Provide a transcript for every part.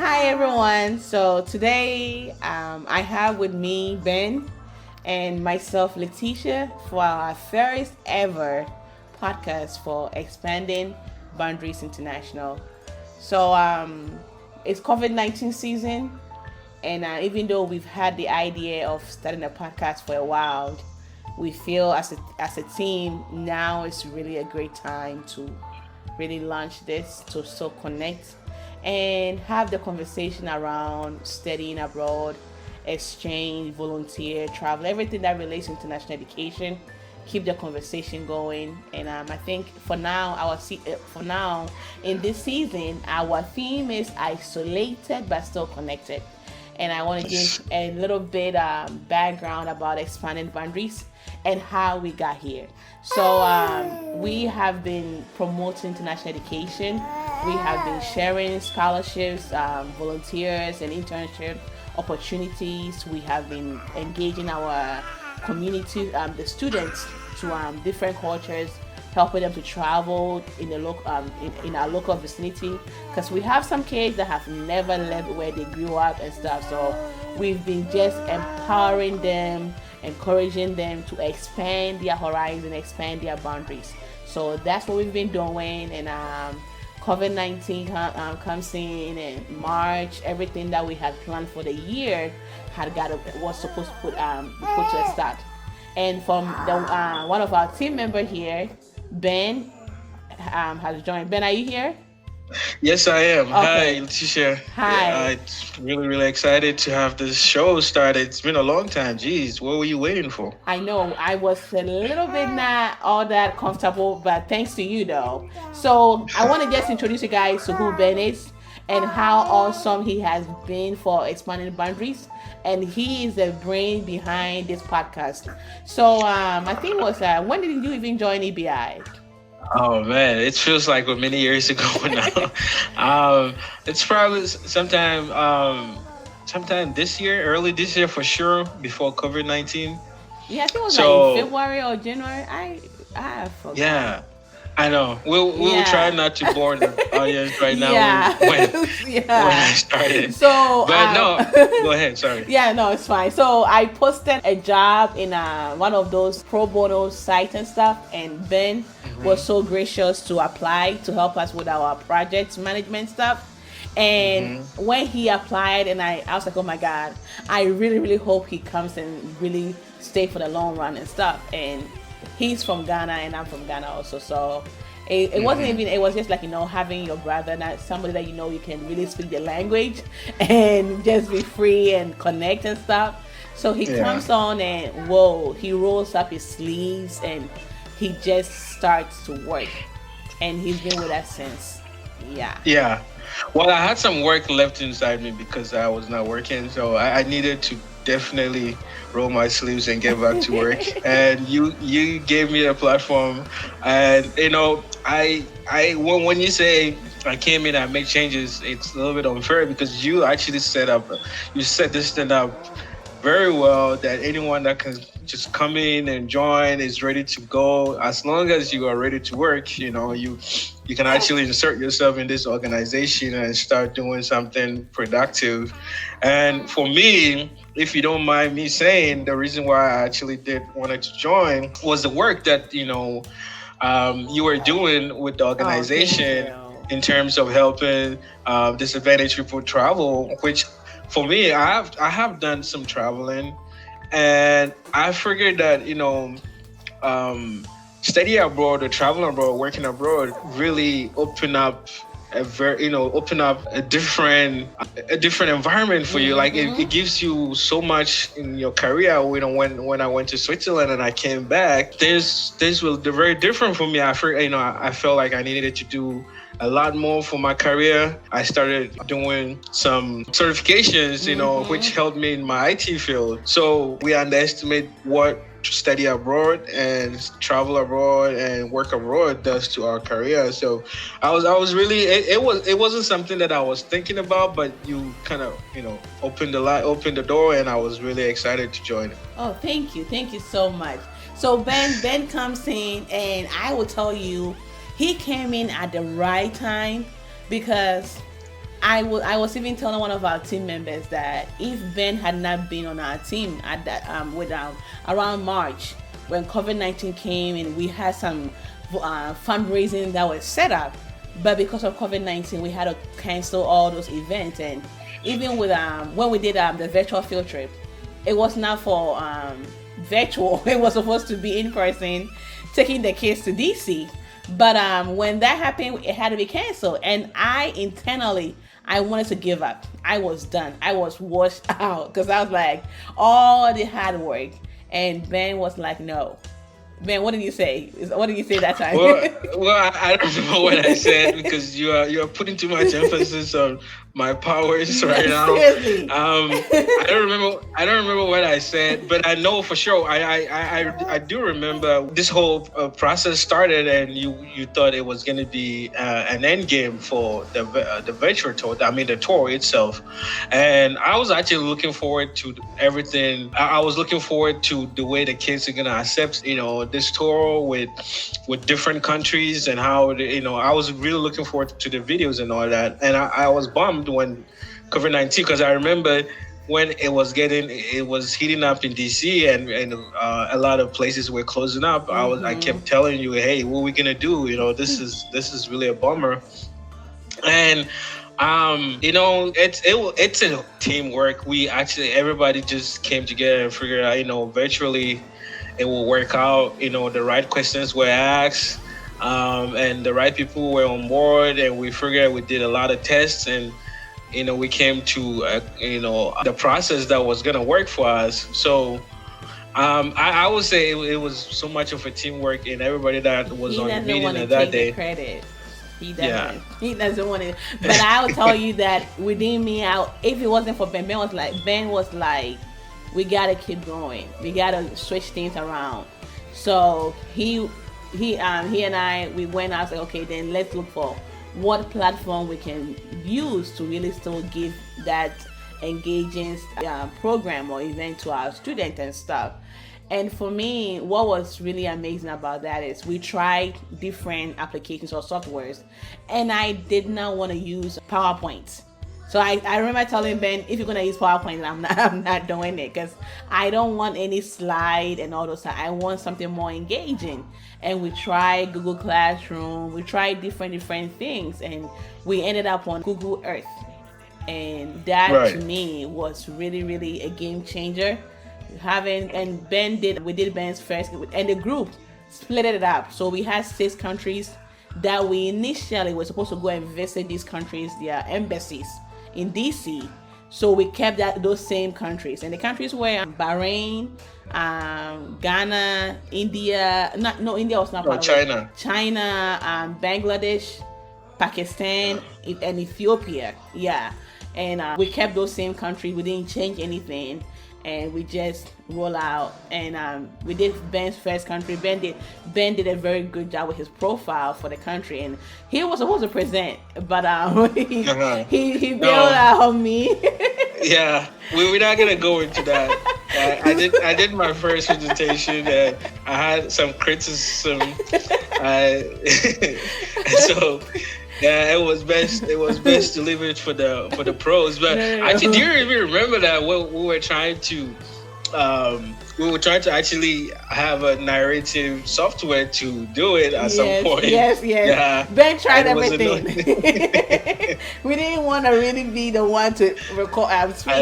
Hi everyone. So today I have with me Ben and myself Leticia for our first ever podcast for Expanding Boundaries International. So it's COVID-19 season, and even though we've had the idea of starting a podcast for a while, we feel as a team now is really a great time to really launch this to so connect and have the conversation around studying abroad, exchange, volunteer, travel, everything that relates to international education. Keep the conversation going, and I think for now in this season, our theme is isolated but still connected, and I want to give a little bit background about expanding boundaries and how we got here. So we have been promoting international education. We have been sharing scholarships, volunteers, and internship opportunities. We have been engaging our community, the students, to different cultures, helping them to travel in the in our local vicinity, because we have some kids that have never left where they grew up and stuff. So we've been just empowering them, encouraging them to expand their horizon, expand their boundaries. So that's what we've been doing, and COVID-19 comes in March. Everything that we had planned for the year was supposed to put to a start. And from the one of our team member here, Ben, has joined. Ben, are you here? Yes, I am. Hi, Okay. Leticia. Yeah, Hi. it's really excited to have this show started. It's been a long time. Jeez, what were you waiting for? I know I was a little bit not all that comfortable, but thanks to you though. So I want to just introduce you guys to who Ben is and how awesome he has been for expanding boundaries. And he is the brain behind this podcast. So I think it was when did you even join EBI? Oh man, it feels like many years ago now. It's probably sometime this year, early this year for sure, before COVID-19. Yeah, I think it was like in So February or January. I forgot. yeah, I know. We'll try Yeah. not to bore the audience right now Yeah. when Yeah. I started. So But no, go ahead. Sorry. yeah, no, it's fine. So I posted a job in one of those pro bono sites and stuff, and Ben was so gracious to apply to help us with our project management stuff. And when he applied, and I was like, oh my God, I really hope he comes and really stay for the long run and stuff. And he's from Ghana, and I'm from Ghana also. So it wasn't even, it was just like, having your brother, not somebody that you can really speak the language and just be free and connect and stuff. So he Yeah. comes on, and whoa, he rolls up his sleeves and he just starts to work. And he's been with us since. Yeah. Yeah. Well, I had some work left inside me because I was not working, so I needed to definitely roll my sleeves and get back to work. And you gave me a platform, and when you say I came in and make changes, it's a little bit unfair because you set this thing up very well that anyone that can just come in and join is ready to go as long as you are ready to work. You can actually insert yourself in this organization and start doing something productive. And for me, if you don't mind me saying, the reason why I actually did wanted to join was the work that you were doing with the Oh, thank organization you. in terms of helping disadvantaged people travel, which for me, I have done some traveling, and I figured that study abroad or traveling abroad, working abroad, really open up a different environment for you. Like it gives you so much in your career. When I went to Switzerland and I came back, things were very different for me. I felt like I needed to do a lot more for my career. I started doing some certifications, which helped me in my IT field. So we underestimate what study abroad and travel abroad and work abroad does to our career. So I was really it wasn't something that I was thinking about, but you kind of opened the door, and I was really excited to join it. Oh, thank you so much. So Ben comes in, and I will tell you, he came in at the right time because I was even telling one of our team members that if Ben had not been on our team at that around March when COVID-19 came and we had some fundraising that was set up, but because of COVID-19 we had to cancel all those events. And even with when we did the virtual field trip, it was not for virtual. It was supposed to be in person, taking the kids to DC. But when that happened, it had to be canceled. And I wanted to give up. I was done. I was washed out because I was like, all the hard work. And Ben was like, no. Ben, what did you say? What did you say that time? I don't remember what I said because you are putting too much emphasis on my powers right now. Seriously. I don't remember what I said, but I know for sure. I do remember this whole process started, and you thought it was going to be an end game for the virtual tour. I mean the tour itself, and I was actually looking forward to everything. I was looking forward to the way the kids are going to accept, this tour with different countries and how I was really looking forward to the videos and all that. And I was bummed when COVID-19, because I remember when it was heating up in DC and a lot of places were closing up. I kept telling you, hey, what are we gonna do? This is really a bummer. And it's a teamwork. Everybody just came together and figured out, virtually it will work out. The right questions were asked, and the right people were on board, and we figured we did a lot of tests, and we came to the process that was gonna work for us. So I would say it was so much of a teamwork, and everybody that was on the meeting at that day. Credit. He doesn't. Yeah. He doesn't want it. But I will tell you that within me, if it wasn't for Ben was like, we gotta keep going. We gotta switch things around. So he and I, we went out and said, okay, then let's look for what platform we can use to really still give that engaging program or event to our students and stuff. And for me, what was really amazing about that is we tried different applications or softwares, and I did not want to use PowerPoint. So I remember telling Ben, if you're gonna use PowerPoint, I'm not doing it because I don't want any slide and all those. I want something more engaging. And we tried Google Classroom, we tried different things, and we ended up on Google Earth. And that to me was really, really a game changer. We did Ben's first, and the group split it up. So we had 6 countries that we initially were supposed to go and visit these countries, their embassies in DC. So we kept those same countries, and the countries were Bahrain, Ghana, India. India was not part of China. China, Bangladesh, Pakistan, and Ethiopia. Yeah, and we kept those same countries. We didn't change anything, and we just roll out. And we did Ben's first country. Ben did a very good job with his profile for the country, and he was supposed to present, but he bailed out on me. Yeah, we're not gonna go into that. I did my first presentation, and I had some criticism. So yeah, it was best to leave it for the pros. But actually, do you even remember that we were trying to actually have a narrative software to do it at some point. Yes. Yeah. Ben tried everything. We didn't want to really be the one to record speak.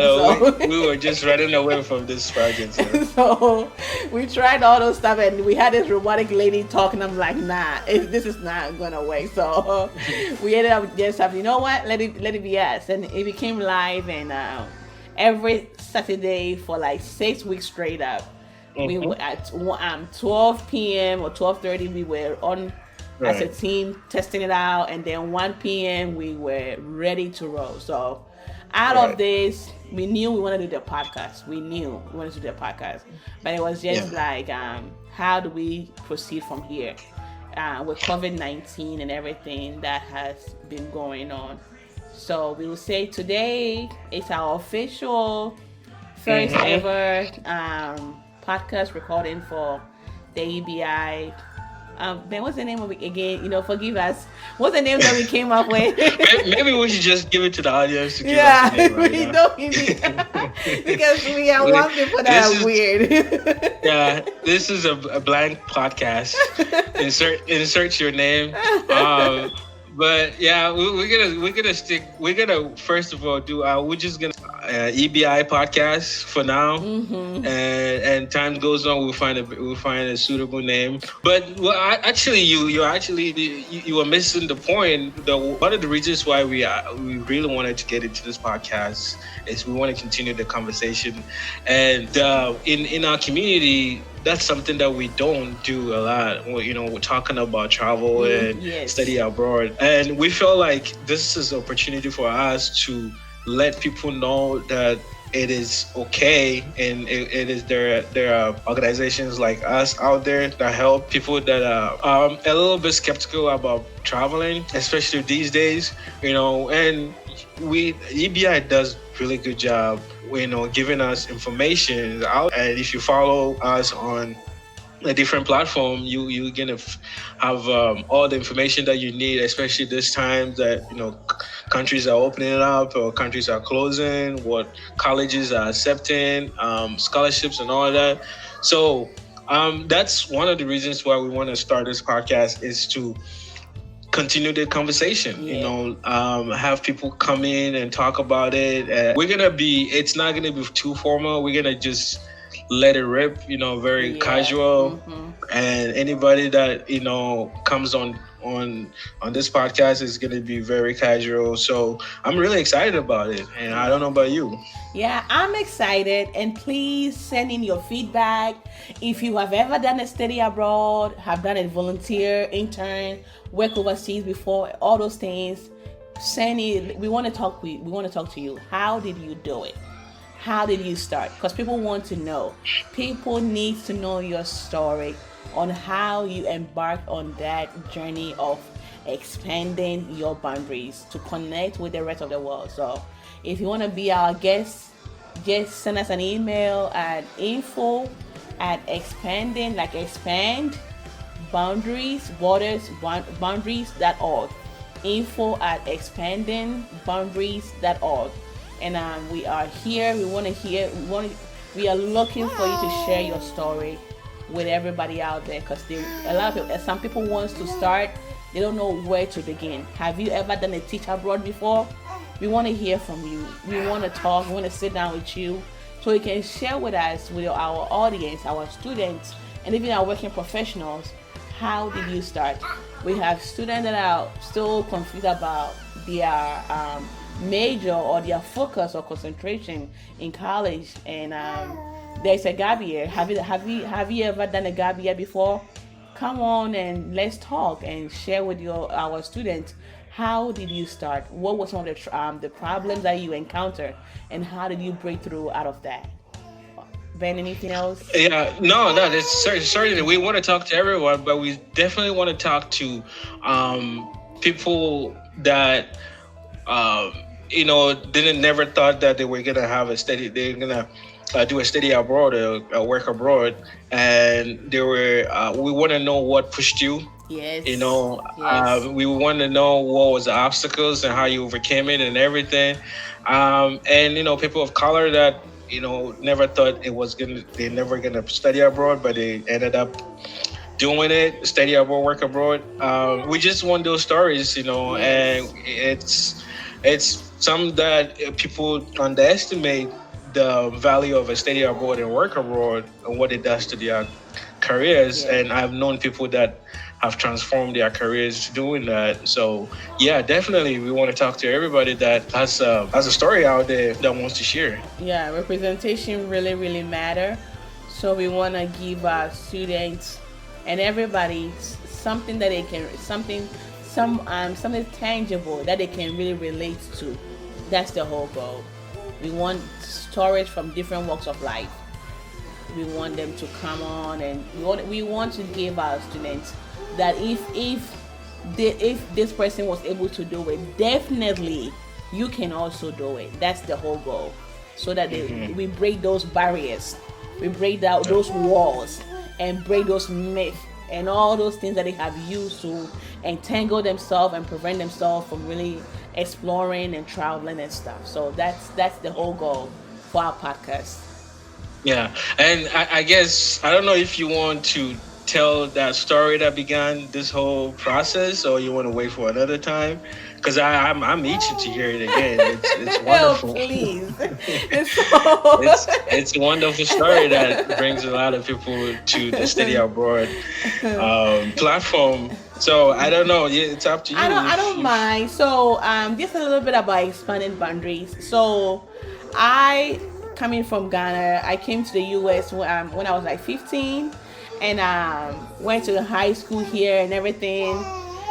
We were just running away from this project. So we tried all those stuff, and we had this robotic lady talking. I'm like, nah, this is not gonna work. So we ended up just having, you know what? Let it be us, and it became live, and every Saturday for like 6 weeks straight up. We were at 12 p.m. or 12:30. We were on as a team testing it out, and then 1 p.m. we were ready to roll. So out of this, we knew we wanted to do the podcast. But it was just like, how do we proceed from here with COVID-19 and everything that has been going on? So we will say today is our official first ever podcast recording for the EBI Ben, what's the name of it again? Forgive us. What's the name that we came up with? Maybe we should just give it to the audience to give Yeah, us a name right we now. don't need because we have We- one people that this are is weird. yeah, this is a blank podcast. Insert your name. But yeah, we're gonna first of all do we're just gonna EBI podcast for now, and time goes on, we'll find a suitable name. But well, actually, you were missing the point. One of the reasons why we really wanted to get into this podcast is we want to continue the conversation, and in our community, that's something that we don't do a lot. We're talking about travel and Yes. study abroad, and we feel like this is an opportunity for us to let people know that it is okay, and it is there are organizations like us out there that help people that are a little bit skeptical about traveling, especially these days. And EBI does really good job, giving us information out. And if you follow us on a different platform, you're gonna have all the information that you need, especially this time that countries are opening up or countries are closing, what colleges are accepting, scholarships and all that. So that's one of the reasons why we want to start this podcast, is to continue the conversation. Have people come in and talk about it. It's not gonna be too formal. We're gonna just let it rip, very casual. And anybody that comes on this podcast is going to be very casual. So I'm really excited about it, and I don't know about you. Yeah, I'm excited, and please send in your feedback. If you have ever done a study abroad, have done a volunteer, intern, work overseas before, all those things, send it. We want to talk to you. How did you do it? How did you start? Because people want to know. People need to know your story on how you embarked on that journey of expanding your boundaries to connect with the rest of the world. So if you want to be our guest, just send us an email at info@expanding, like expand, boundaries, boundaries.org. info@expandingboundaries.org. And we are here. We are looking for you to share your story with everybody out there, because some people wants to start, they don't know where to begin. Have you ever done a teach abroad before? We want to hear from you. We want to talk. We want to sit down with you so you can share with us, with our audience, our students, and even our working professionals. How did you start? We have students that are still confused about their major or their focus or concentration in college, and there's a gap year. Have you ever done a gap year before? Come on and let's talk and share with our students. How did you start? What was some of the problems that you encountered, and how did you break through out of that? Ben, anything else? Yeah, no, that's certainly, we want to talk to everyone, but we definitely want to talk to people that never thought that they were gonna have they're gonna do a study abroad or work abroad, and we want to know what pushed you. Yes. We want to know what was the obstacles and how you overcame it and everything. And people of color that never thought they're never gonna study abroad, but they ended up doing it, study abroad, work abroad. We just want those stories, Yes. And it's some that people underestimate the value of a study abroad and work abroad and what it does to their careers. Yeah. And I've known people that have transformed their careers doing that. So yeah, definitely we want to talk to everybody that has a story out there that wants to share. Yeah, representation really, really matter. So we want to give our students and everybody something that they can, something tangible that they can really relate to. That's the whole goal. We want stories from different walks of life. We want them to come on, and we want to give our students that if this person was able to do it, definitely you can also do it. That's the whole goal. So that we break those barriers, we break down those walls, and break those myths and all those things that they have used to entangle themselves and prevent themselves from really exploring and traveling and stuff. So that's the whole goal for our podcast. Yeah, and I guess I don't know if you want to tell that story that began this whole process, or you want to wait for another time. Because I'm itching to hear it again. It's Oh, wonderful. please. It's a wonderful story that brings a lot of people to the Study Abroad platform. So I don't know. Yeah, it's up to you. I don't mind. So just a little bit about expanding boundaries. So I coming from Ghana, I came to the US when I was like 15, and went to high school here and everything.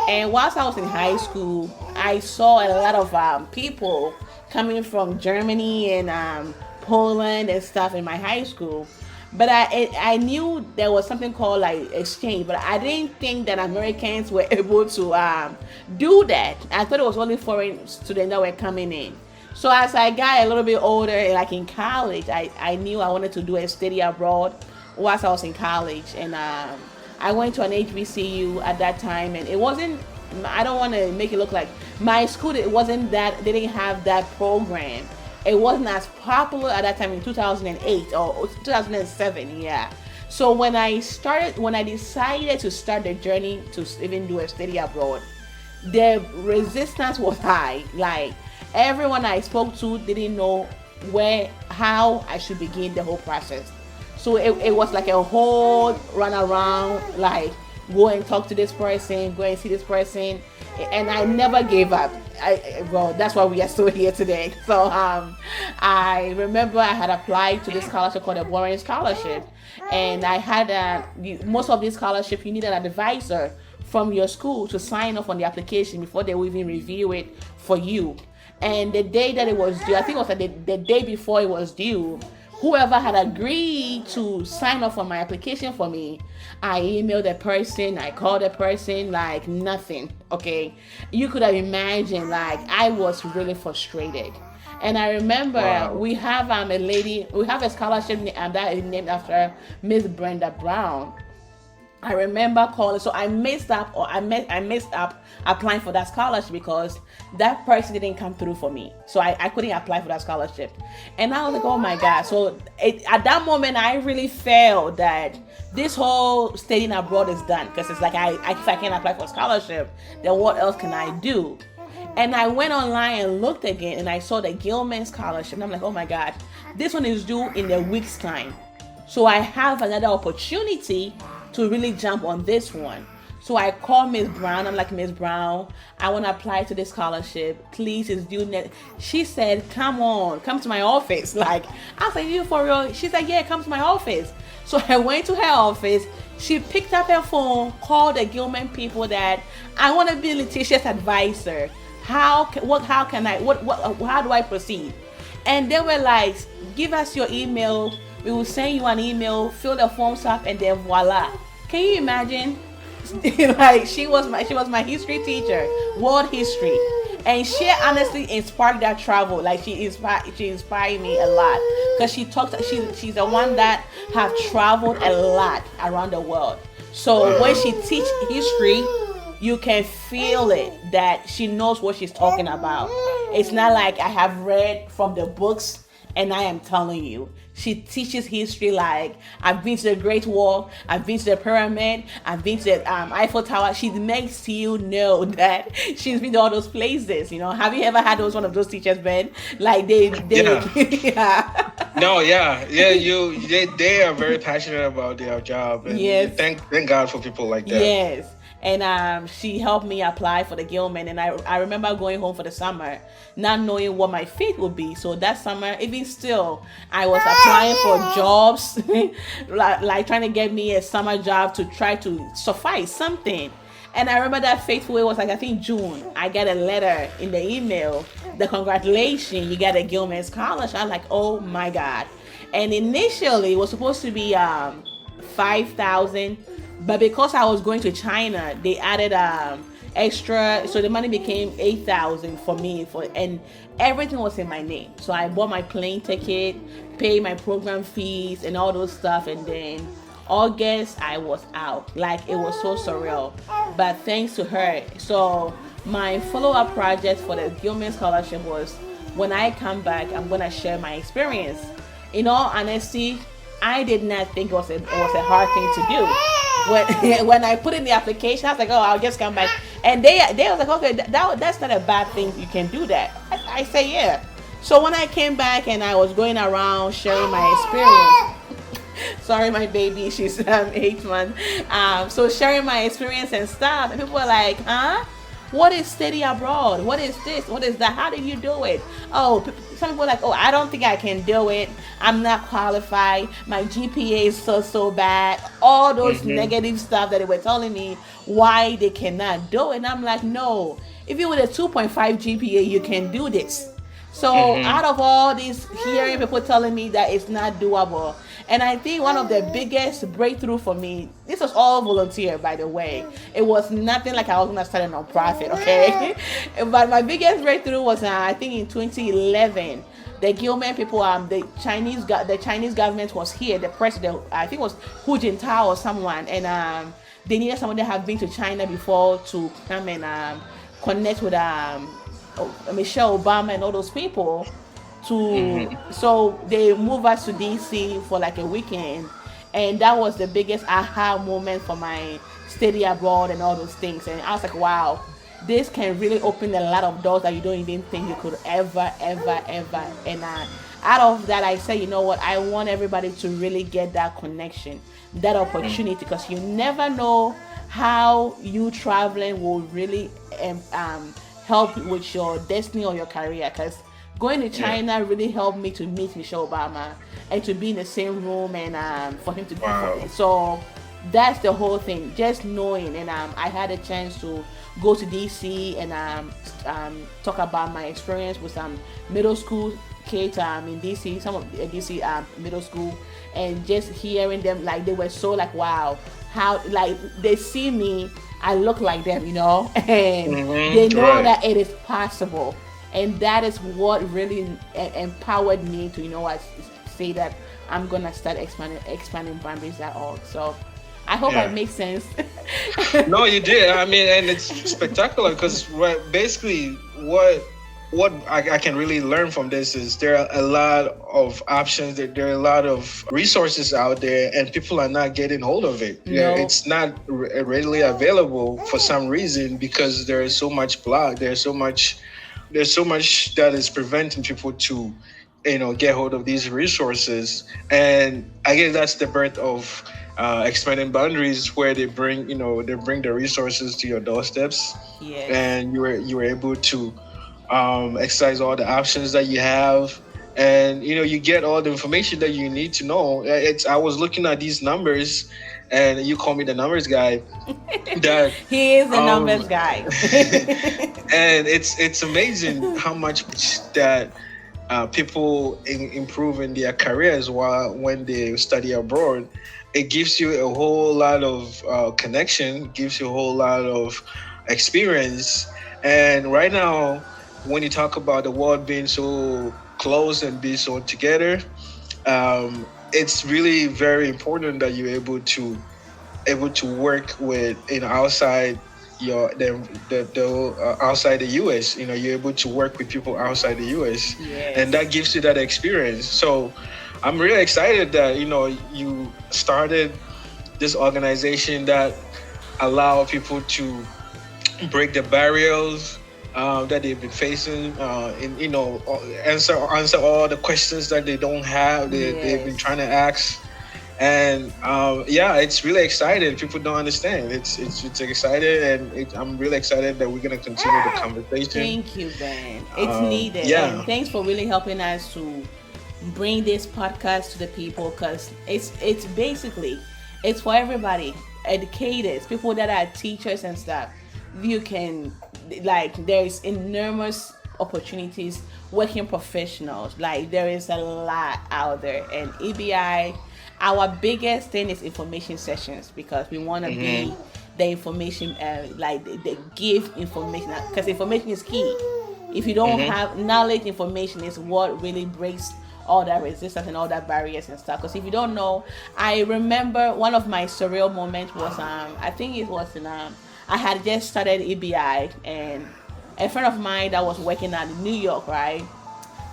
And whilst I was in high school, I saw a lot of people coming from Germany and Poland and stuff in my high school. But I knew there was something called like exchange, but I didn't think that Americans were able to do that. I thought it was only foreign students that were coming in. So as I got a little bit older, like in college, I knew I wanted to do a study abroad whilst I was in college. And I went to an HBCU at that time, and it wasn't, I don't want to make it look like my school, it wasn't that, they didn't have that program. It wasn't as popular at that time in 2008 or 2007, yeah. So when I decided to start the journey to even do a study abroad, the resistance was high. Like, everyone I spoke to didn't know how I should begin the whole process. So it was like a whole run around, like go and talk to this person, go and see this person, and I never gave up. Well, that's why we are still here today. So I remember I had applied to this scholarship called the Warren Scholarship, and I had most of these scholarships you need an advisor from your school to sign off on the application before they will even review it for you. And the day that it was due, I think it was like the day before it was due, whoever had agreed to sign off on my application for me, I emailed the person, I called the person, like nothing, okay? You could have imagined, like, I was really frustrated. And I remember we have a scholarship that is named after Miss Brenda Brown. I remember calling, so I messed up applying for that scholarship because that person didn't come through for me. So I couldn't apply for that scholarship. And I was like, oh my God. So at that moment, I really felt that this whole studying abroad is done, because it's like, if I can't apply for a scholarship, then what else can I do? And I went online and looked again, and I saw the Gilman Scholarship. And I'm like, oh my God, this one is due in a week's time. So I have another opportunity to really jump on this one. So I called Miss Brown. I'm like, Miss Brown, I want to apply to this scholarship. Please, it's due next. She said, come to my office. Like, I was like, you for real? She's like, yeah, come to my office. So I went to her office. She picked up her phone, called the Gilman people that I want to be Leticia's advisor. How do I proceed? And they were like, give us your email. We will send you an email, fill the forms up, and then voila. Can you imagine? Like, she was my history teacher, world history, and she honestly inspired that travel. Like, she inspired me a lot, because she's the one that have traveled a lot around the world. So when she teach history, you can feel it that she knows what she's talking about. It's not like I have read from the books and I am telling you. She teaches history like, I've been to the Great Wall, I've been to the Pyramid, I've been to the Eiffel Tower. She makes you know that she's been to all those places. You know, have you ever had one of those teachers, Ben? Like they yeah. No, yeah. They are very passionate about their job. And yes. Thank God for people like that. Yes. And she helped me apply for the Gilman, and I remember going home for the summer not knowing what my fate would be. So that summer, even still, I was applying for jobs like trying to get me a summer job to try to suffice something. And I remember that fateful, it was like, I think June, I got a letter in the email, the congratulations, you got a Gilman scholarship. I was like, oh my God. And initially it was supposed to be $5,000, but because I was going to China, they added extra, so the money became $8,000 for me, and everything was in my name. So I bought my plane ticket, paid my program fees and all those stuff, and then August, I was out. Like, it was so surreal. But thanks to her. So my follow-up project for the Gilman Scholarship was, when I come back, I'm going to share my experience. In all honesty, I did not think it was a hard thing to do. When I put in the application, I was like, oh, I'll just come back. And they was like, okay, that's not a bad thing. You can do that. I say, yeah. So when I came back and I was going around sharing my experience, sorry, my baby, she's 8 months. So sharing my experience and stuff, and people were like, huh? What is study abroad? What is this? What is that? How did you do it? Oh, some people are like, oh, I don't think I can do it. I'm not qualified. My GPA is so bad. All those negative stuff that they were telling me why they cannot do it. And I'm like, no. If you with a 2.5 GPA, you can do this. So out of all these, hearing people telling me that it's not doable, and I think one of the biggest breakthrough for me, this was all volunteer, by the way. It was nothing like I was gonna start a non-profit, okay? But my biggest breakthrough was, I think, in 2011. The Gilman people, the Chinese government was here. The president, I think, it was Hu Jintao or someone, and they needed someone that had been to China before to come and connect with Michelle Obama and all those people. So they moved us to DC for like a weekend, and that was the biggest aha moment for my study abroad and all those things. And I was like, wow, this can really open a lot of doors that you don't even think you could ever. And out of that, I say, you know what, I want everybody to really get that connection, that opportunity, because you never know how you traveling will really help with your destiny or your career. Because going to China really helped me to meet Michelle Obama and to be in the same room and for him to do for me. So that's the whole thing, just knowing. And I had a chance to go to DC and talk about my experience with some middle school kids in DC, some of the DC middle school, and just hearing them, like, they were so like, wow, how, like, they see me, I look like them, you know, and they know that it is possible. And that is what really empowered me to, you know what, say that I'm gonna start expanding boundaries.org. So I hope I make sense. No, you did. I mean, and it's spectacular because basically what I can really learn from this is there are a lot of options, there are a lot of resources out there, and people are not getting hold of it. No. It's not readily available for some reason, because there is so much block, there's so much that is preventing people to, get hold of these resources. And I guess that's the birth of expanding boundaries, where they bring the resources to your doorsteps. Yes. And you were able to exercise all the options that you have, and you get all the information that you need to know. I was looking at these numbers, and you call me the numbers guy. That he is the numbers guy. And it's amazing how much that people improve in their careers when they study abroad. It gives you a whole lot of connection, gives you a whole lot of experience. And right now, when you talk about the world being so close and being so together, it's really very important that you're able to work with outside outside the US. You're able to work with people outside the US. Yes. And that gives you that experience. So I'm really excited that you started this organization that allow people to break the barriers that they've been facing, and answer all the questions that they don't have, they've been trying to ask. And it's really exciting. People don't understand. It's excited, and I'm really excited that we're gonna continue the conversation. Thank you, Ben. It's needed. Yeah. And thanks for really helping us to bring this podcast to the people, because it's basically, it's for everybody, educators, people that are teachers and stuff. You can, like, there's enormous opportunities, working professionals, like there is a lot out there. And EBI, our biggest thing is information sessions, because we want to be the information, they give information, because information is key. If you don't have knowledge, information is what really breaks all that resistance and all that barriers and stuff. Because if you don't know, I remember one of my surreal moments was I think it was in I had just started EBI, and a friend of mine that was working out in New York, right?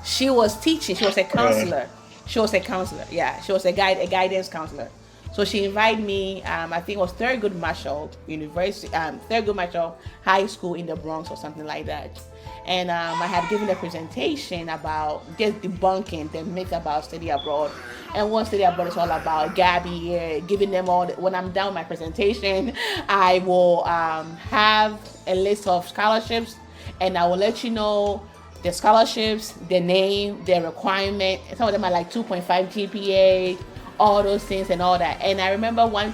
She was teaching. She was a counselor. She was a counselor. Yeah, she was a guidance counselor. So she invited me. I think it was Thurgood Marshall University, Thurgood Marshall High School in the Bronx or something like that. And I had given a presentation about just debunking the myth about study abroad. And what study abroad is all about, Gabby, giving them all. When I'm done with my presentation, I will have a list of scholarships, and I will let you know the scholarships, the name, the requirement. Some of them are like 2.5 GPA, all those things and all that. And I remember one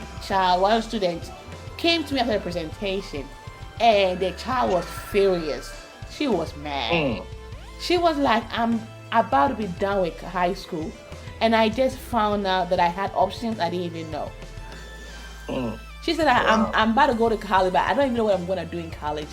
student came to me after the presentation, and the child was furious. She was mad. She was like, I'm about to be done with high school, and I just found out that I had options I didn't even know. She said, I'm about to go to college, but I don't even know what I'm going to do in college.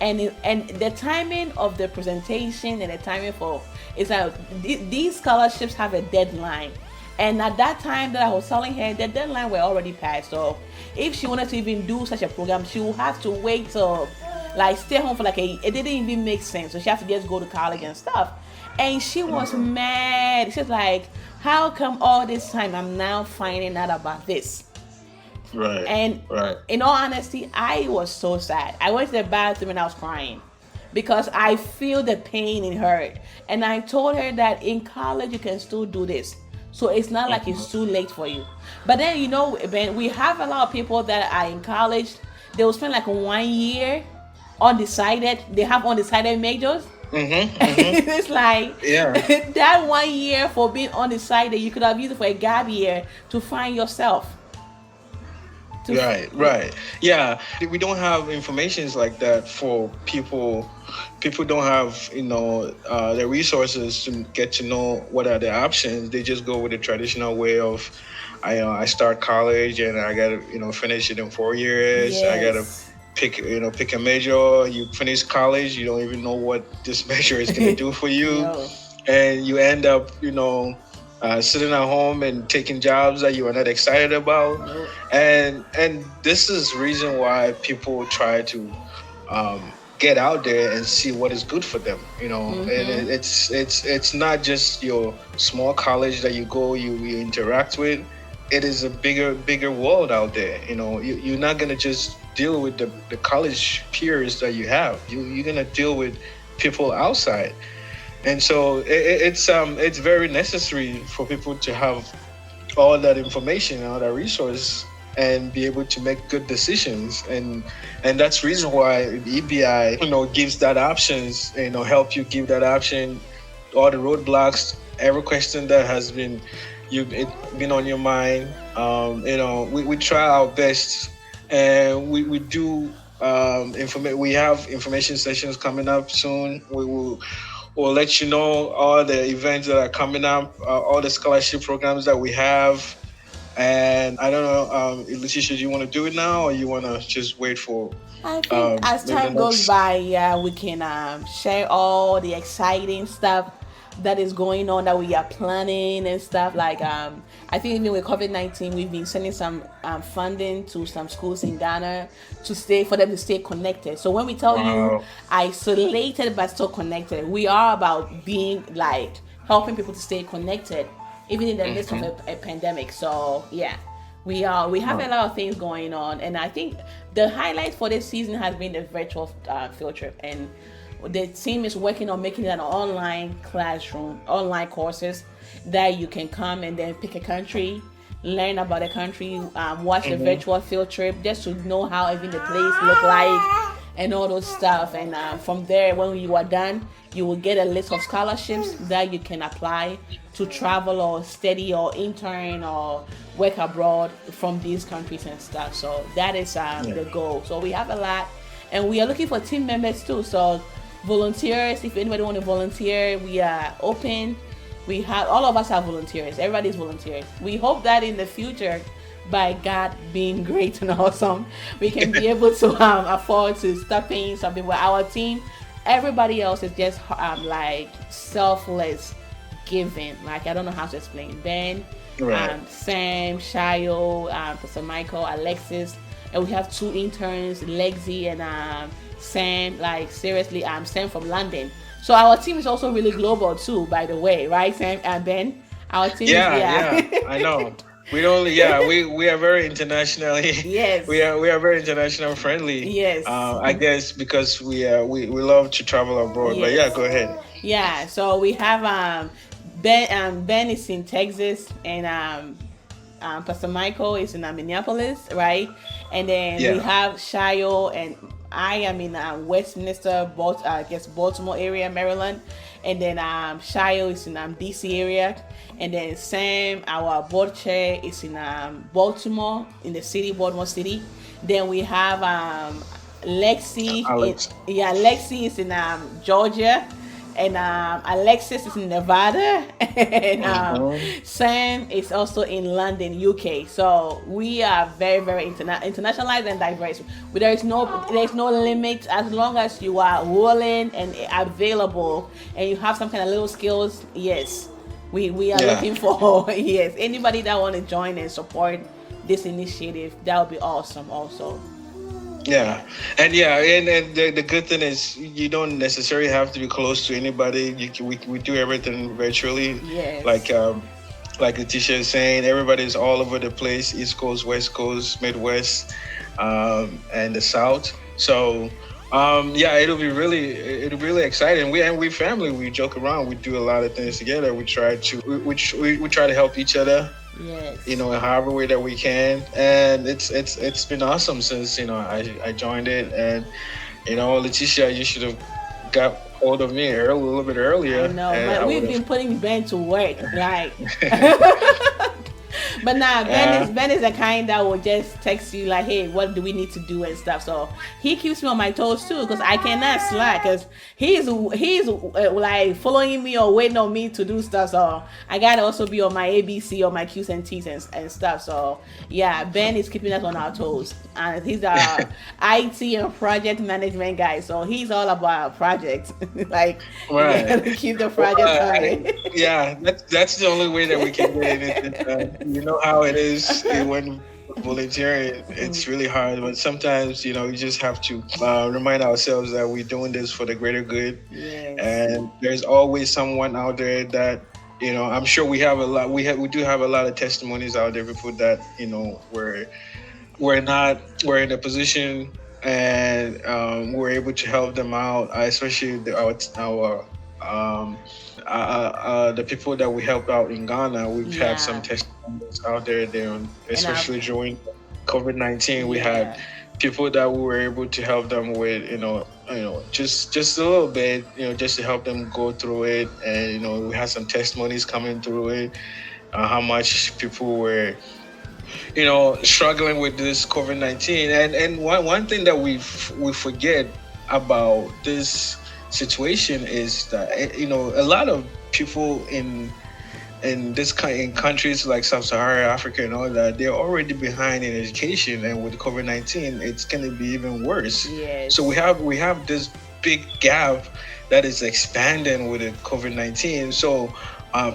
And the timing of the presentation and the timing for, it's like these scholarships have a deadline. And at that time that I was telling her, the deadline were already passed. So if she wanted to even do such a program, she would have to wait till, like, stay home for it didn't even make sense. So she had to just go to college and stuff. And she was mad. She's like, how come all this time I'm now finding out about this? Right. And in all honesty, I was so sad. I went to the bathroom and I was crying because I feel the pain in her. And I told her that in college you can still do this. So it's not like it's too late for you. But then, Ben, we have a lot of people that are in college. They will spend like 1 year undecided. They have undecided majors. It's like that 1 year for being undecided, you could have used it for a gap year to find yourself. Right. Yeah, we don't have informations like that for people. People don't have, the resources to get to know what are the options. They just go with the traditional way of, I start college and I gotta, finish it in 4 years. Yes. I gotta pick a major. You finish college, you don't even know what this major is gonna do for you, and you end up, sitting at home and taking jobs that you are not excited about. And this is the reason why people try to get out there and see what is good for them. And it's not just your small college that you go, you interact with. It is a bigger world out there. You're not gonna just deal with the college peers that you have. You're gonna deal with people outside. And so it's very necessary for people to have all that information, all that resource, and be able to make good decisions. And that's the reason why EBI, gives that options, help you give that option, all the roadblocks, every question that has been on your mind. We try our best, and we do we have information sessions coming up soon. We'll let you know all the events that are coming up, all the scholarship programs that we have. And I don't know, Leticia, do you want to do it now, or you want to just wait for? I think as time goes by, we can share all the exciting stuff that is going on that we are planning and stuff. Like I think even with COVID-19, we've been sending some funding to some schools in Ghana for them to stay connected. So when we tell you isolated but still connected, we are about being like helping people to stay connected even in the midst of a pandemic. So we have a lot of things going on, and I think the highlight for this season has been the virtual field trip, and the team is working on making it an online classroom, online courses that you can come and then pick a country, learn about the country, watch the virtual field trip just to know how even the place look like and all those stuff. And from there, when you are done, you will get a list of scholarships that you can apply to travel or study or intern or work abroad from these countries and stuff. So that is the goal. So we have a lot, and we are looking for team members too. So volunteers, if anybody want to volunteer, we are open. We have, all of us are volunteers. Everybody's volunteers. We hope that in the future, by God being great and awesome, we can be able to afford to start paying something. But our team, everybody else is just like selfless giving. Like, I don't know how to explain. Ben, Right. Sam, Shayo, Pastor Michael, Alexis, and we have two interns, Lexi and Sam. Like, seriously, Sam from London. So our team is also really global too, by the way, right, Sam and Ben? Our team is, Yeah, yeah. yeah, I know. We don't. Yeah, we are very internationally. Yes. We are very international friendly. Yes. I guess because we love to travel abroad. But yeah, Yes. go ahead. Yeah. So we have Ben. Ben is in Texas, and Pastor Michael is in Minneapolis, right? And then we Yeah. have Shayo, and I am in Westminster, I guess Baltimore area, Maryland. And then Shayo is in DC area. And then Sam, our board chair, is in Baltimore, in the city, Baltimore City. Then we have Lexi. Alex. Lexi is in Georgia, and Alexis is in Nevada, and Sam is also in London, UK. So we are very, very internationalized and diverse. But there's no limit as long as you are willing and available, and you have some kind of little skills. Yes, we are looking for yes, anybody that want to join and support this initiative. That would be awesome. Also. Yeah, and the good thing is you don't necessarily have to be close to anybody. We do everything virtually. Yes. Like Leticia is saying, everybody's all over the place: East Coast, West Coast, Midwest, and the South. So it'll be really exciting. We family. We joke around. We do a lot of things together. We try to help each other. Yes. In however way that we can, and it's been awesome since I joined it. And Leticia, you should have got hold of me a little bit earlier. I know, but we've been putting Ben to work, like. But nah, Ben is the kind that will just text you like, hey, what do we need to do and stuff. So he keeps me on my toes too, because I cannot slack, because he's like following me or waiting on me to do stuff. So I gotta also be on my ABC or my Q's and T's and stuff. So yeah, Ben is keeping us on our toes, and he's our IT and project management guy. So he's all about projects, like right. Keep the project going. Yeah, that's the only way that we can get it. You know how it is when volunteering. It's really hard, but sometimes you just have to remind ourselves that we're doing this for the greater good. Yes. And there's always someone out there that I'm sure we have a lot. We do have a lot of testimonies out there, people that we're in a position and we're able to help them out, especially the people that we helped out in Ghana. We've had some testimonies out there, especially during COVID-19. We had people that we were able to help them with, just a little bit, just to help them go through it. And we had some testimonies coming through it, how much people were struggling with this COVID-19. And one thing that we forget about this situation is that a lot of people in countries like Sub-Saharan Africa and all that, they're already behind in education, and with COVID-19 it's going to be even worse. Yes. So we have this big gap that is expanding with the COVID-19. So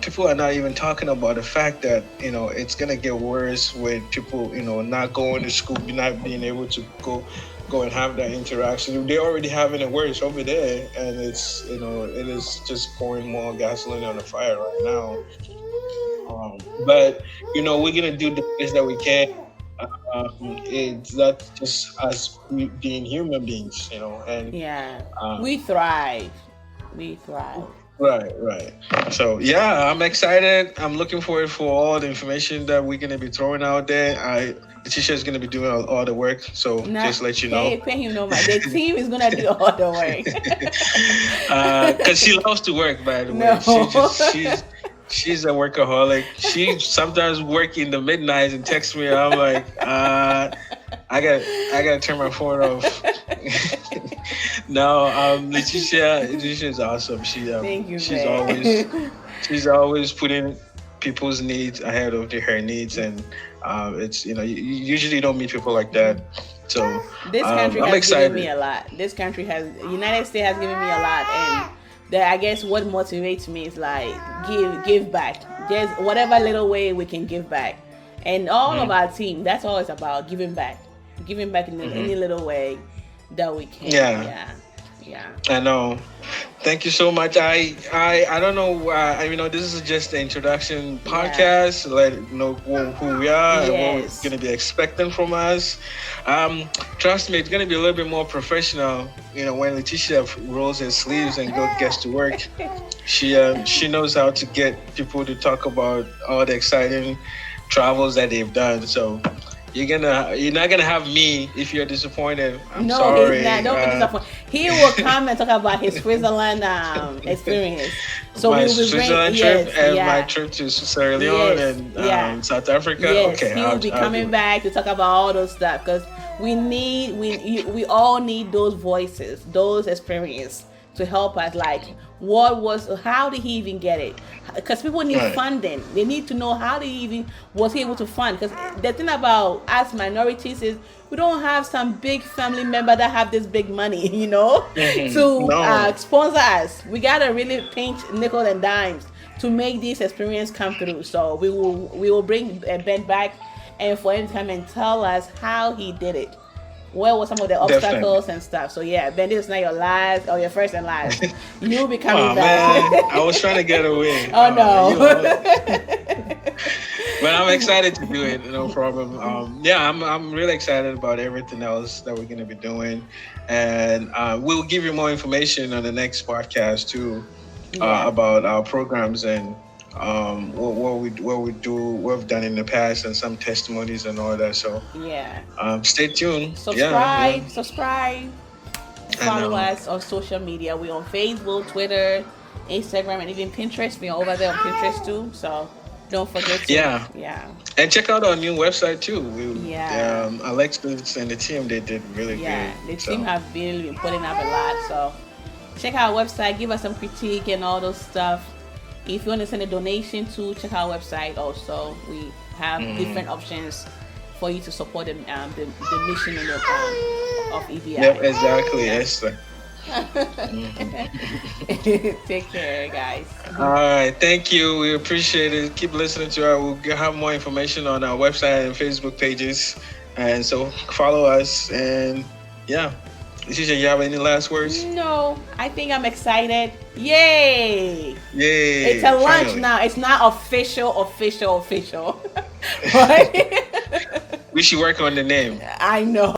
people are not even talking about the fact that it's going to get worse with people not going to school, not being able to go and have that interaction. They're already having it worse over there, and it's it is just pouring more gasoline on the fire right now. But we're gonna do the best that we can. It's not just us being human beings, and we thrive. Right. So yeah, I'm excited. I'm looking forward for all the information that we're gonna be throwing out there. Leticia is going to be doing all the work, so just let you know. Hey, pay him no mind. The team is going to do all the work. Because she loves to work, by the way. She's a workaholic. She sometimes work in the midnight and text me. And I'm like, I got to turn my phone off. No, Leticia is awesome. Thank you, she's always putting people's needs ahead of her needs, and it's you usually don't meet people like that. So this country has given me a lot. United States has given me a lot, and that I guess what motivates me is like give back. Just whatever little way we can give back, and all of our team. That's all it's about, giving back in any little way that we can. Yeah. I know. Thank you so much. I don't know. This is just the introduction podcast. Let you know who we are and what we're going to be expecting from us. Trust me, it's going to be a little bit more professional. When Leticia rolls her sleeves and gets to work, she knows how to get people to talk about all the exciting travels that they've done. So. You're not gonna have me if you're disappointed. I'm sorry. He's not. Don't be disappointed. He will come and talk about his Switzerland experience. So my Switzerland trip and my trip to Sierra Leone and South Africa. Yes, okay, he will be coming back to talk about all those stuff because we all need those voices, those experiences to help us. Like, how did he even get it? Because people need funding. They need to know how he even was able to fund. Because the thing about us minorities is we don't have some big family member that have this big money, to sponsor us. We gotta really pinch nickel and dimes to make this experience come through. So we will bring Ben back, and for him to come and tell us how he did it. What were some of the obstacles and stuff? So Ben, this is not your last or your first and last. You'll be coming back. Man. I was trying to get away. Oh no. But I'm excited to do it. No problem. I'm really excited about everything else that we're going to be doing, and we'll give you more information on the next podcast too about our programs and what we do, what we've done in the past, and some testimonies and all that. So stay tuned. Subscribe. Follow us on social media. We're on Facebook, Twitter, Instagram, and even Pinterest. We're over there on Pinterest too. So don't forget to and check out our new website too. Alexis and the team, they did really good. The team have really been putting up a lot. So check out our website. Give us some critique and all those stuff. If you want to send a donation to, check our website also. We have different options for you to support the mission of EBI. Yep, exactly. Yes. Take care, guys. All right. Thank you. We appreciate it. Keep listening to us. We'll have more information on our website and Facebook pages. And so follow us. And Leticia, you have any last words? No, I think I'm excited. Yay! It's a lunch now. It's not official. Right? We should work on the name. I know.